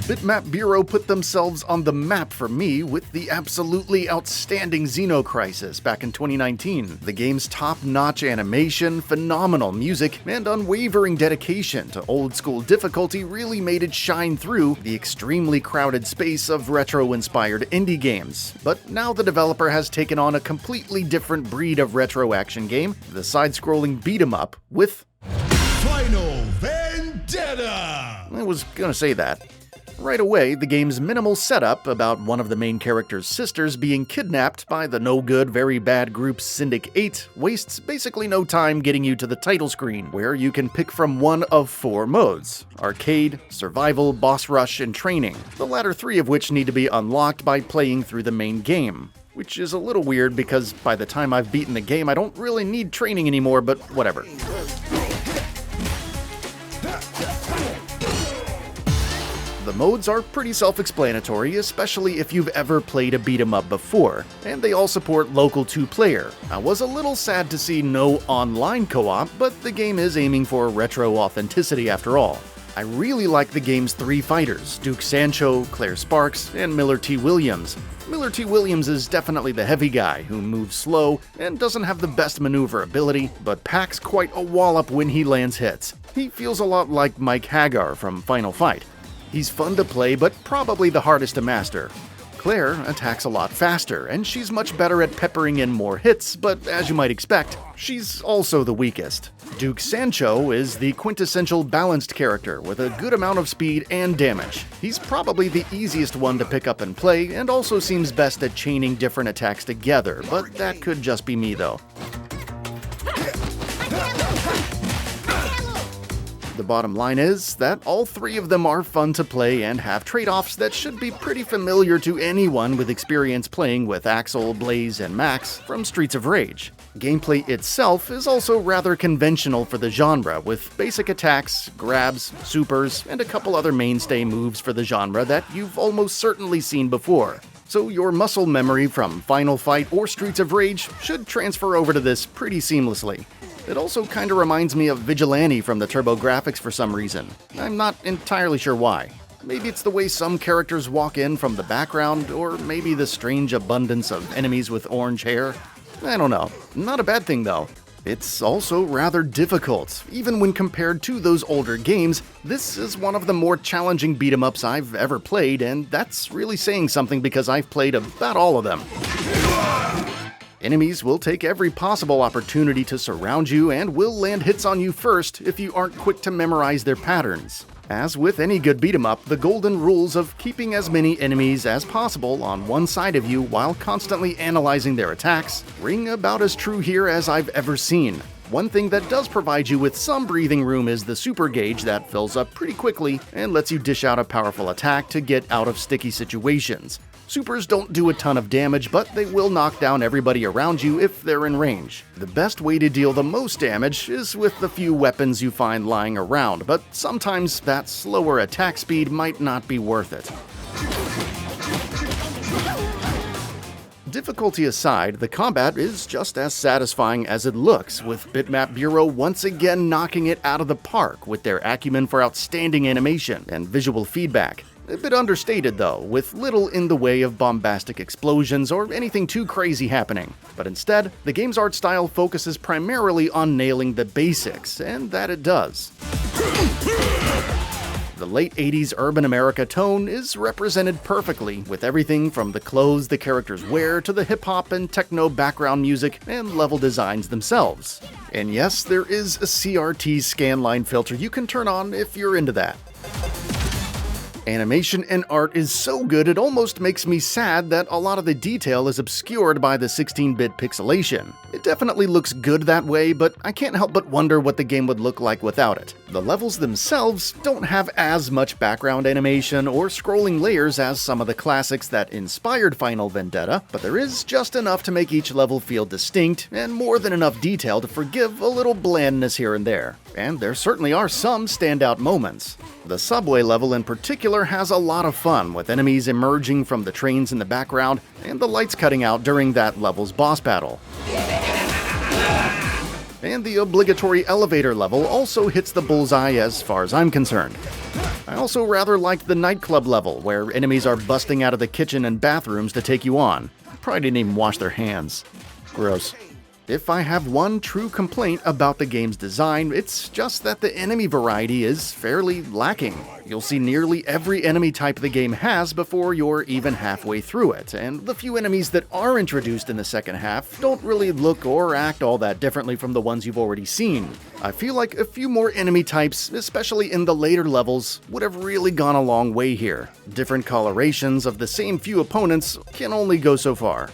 Bitmap Bureau put themselves on the map for me with the absolutely outstanding Xenocrisis back in 2019. The game's top-notch animation, phenomenal music, and unwavering dedication to old-school difficulty really made it shine through the extremely crowded space of retro-inspired indie games. But now the developer has taken on a completely different breed of retro action game, the side-scrolling beat-em-up with Final Vendetta! I was gonna say that. Right away, the game's minimal setup about one of the main character's sisters being kidnapped by the no-good, very bad group Syndic 8 wastes basically no time getting you to the title screen, where you can pick from one of 4 modes: arcade, survival, boss rush, and training, the latter 3 of which need to be unlocked by playing through the main game. Which is a little weird because by the time I've beaten the game, I don't really need training anymore, but whatever. The modes are pretty self-explanatory, especially if you've ever played a beat-em-up before, and they all support local 2-player. I was a little sad to see no online co-op, but the game is aiming for retro authenticity after all. I really like the game's 3 fighters, Duke Sancho, Claire Sparks, and Miller T. Williams. Miller T. Williams is definitely the heavy guy who moves slow and doesn't have the best maneuverability, but packs quite a wallop when he lands hits. He feels a lot like Mike Hagar from Final Fight. He's fun to play, but probably the hardest to master. Claire attacks a lot faster, and she's much better at peppering in more hits, but as you might expect, she's also the weakest. Duke Sancho is the quintessential balanced character with a good amount of speed and damage. He's probably the easiest one to pick up and play, and also seems best at chaining different attacks together, but that could just be me though. The bottom line is that all 3 of them are fun to play and have trade-offs that should be pretty familiar to anyone with experience playing with Axel, Blaze, and Max from Streets of Rage. Gameplay itself is also rather conventional for the genre, with basic attacks, grabs, supers, and a couple other mainstay moves for the genre that you've almost certainly seen before. So your muscle memory from Final Fight or Streets of Rage should transfer over to this pretty seamlessly. It also kinda reminds me of Vigilante from the Grafx for some reason. I'm not entirely sure why. Maybe it's the way some characters walk in from the background, or maybe the strange abundance of enemies with orange hair. I don't know. Not a bad thing though. It's also rather difficult. Even when compared to those older games, this is one of the more challenging beat-em-ups I've ever played, and that's really saying something because I've played about all of them. Enemies will take every possible opportunity to surround you and will land hits on you first if you aren't quick to memorize their patterns. As with any good beat-em-up, the golden rules of keeping as many enemies as possible on one side of you while constantly analyzing their attacks ring about as true here as I've ever seen. One thing that does provide you with some breathing room is the super gauge that fills up pretty quickly and lets you dish out a powerful attack to get out of sticky situations. Supers don't do a ton of damage, but they will knock down everybody around you if they're in range. The best way to deal the most damage is with the few weapons you find lying around, but sometimes that slower attack speed might not be worth it. Difficulty aside, the combat is just as satisfying as it looks, with Bitmap Bureau once again knocking it out of the park with their acumen for outstanding animation and visual feedback. A bit understated though, with little in the way of bombastic explosions or anything too crazy happening. But instead, the game's art style focuses primarily on nailing the basics, and that it does. The late 80s urban America tone is represented perfectly, with everything from the clothes the characters wear to the hip-hop and techno background music and level designs themselves. And yes, there is a CRT scanline filter you can turn on if you're into that. Animation and art is so good it almost makes me sad that a lot of the detail is obscured by the 16-bit pixelation. It definitely looks good that way, but I can't help but wonder what the game would look like without it. The levels themselves don't have as much background animation or scrolling layers as some of the classics that inspired Final Vendetta, but there is just enough to make each level feel distinct, and more than enough detail to forgive a little blandness here and there. And there certainly are some standout moments. The subway level in particular has a lot of fun, with enemies emerging from the trains in the background and the lights cutting out during that level's boss battle. and the obligatory elevator level also hits the bullseye as far as I'm concerned. I also rather liked the nightclub level, where enemies are busting out of the kitchen and bathrooms to take you on. Probably didn't even wash their hands. Gross. If I have one true complaint about the game's design, it's just that the enemy variety is fairly lacking. You'll see nearly every enemy type the game has before you're even halfway through it, and the few enemies that are introduced in the second half don't really look or act all that differently from the ones you've already seen. I feel like a few more enemy types, especially in the later levels, would have really gone a long way here. Different colorations of the same few opponents can only go so far.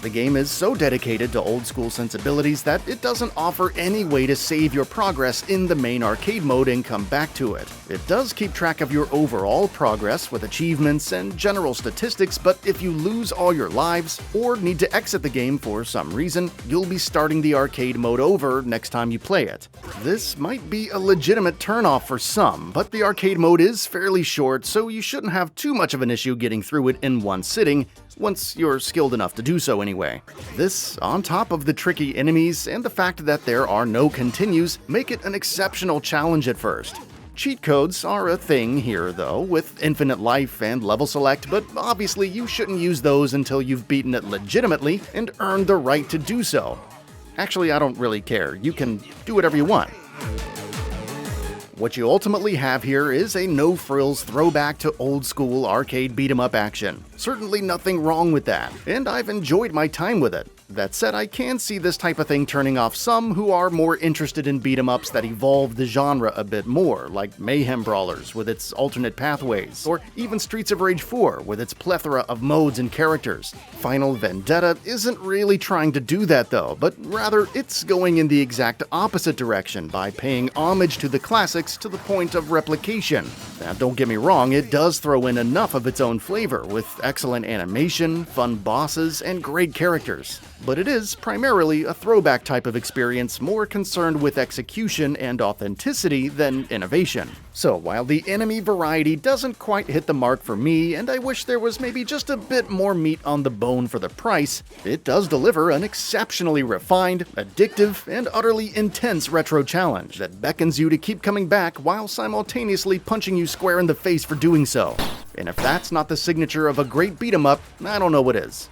The game is so dedicated to old-school sensibilities that it doesn't offer any way to save your progress in the main arcade mode and come back to it. It does keep track of your overall progress with achievements and general statistics, but if you lose all your lives or need to exit the game for some reason, you'll be starting the arcade mode over next time you play it. This might be a legitimate turnoff for some, but the arcade mode is fairly short, so you shouldn't have too much of an issue getting through it in one sitting, once you're skilled enough to do so anyway. This, on top of the tricky enemies and the fact that there are no continues, make it an exceptional challenge at first. Cheat codes are a thing here though, with infinite life and level select, but obviously you shouldn't use those until you've beaten it legitimately and earned the right to do so. Actually, I don't really care, you can do whatever you want. What you ultimately have here is a no-frills throwback to old-school arcade beat-em-up action. Certainly nothing wrong with that, and I've enjoyed my time with it. That said, I can see this type of thing turning off some who are more interested in beat-em-ups that evolve the genre a bit more, like Mayhem Brawlers with its alternate pathways, or even Streets of Rage 4 with its plethora of modes and characters. Final Vendetta isn't really trying to do that though, but rather it's going in the exact opposite direction by paying homage to the classics to the point of replication. Now don't get me wrong, it does throw in enough of its own flavor with excellent animation, fun bosses, and great characters. But it is primarily a throwback type of experience, more concerned with execution and authenticity than innovation. So while the enemy variety doesn't quite hit the mark for me, and I wish there was maybe just a bit more meat on the bone for the price, it does deliver an exceptionally refined, addictive, and utterly intense retro challenge that beckons you to keep coming back while simultaneously punching you square in the face for doing so. And if that's not the signature of a great beat-em-up, I don't know what is.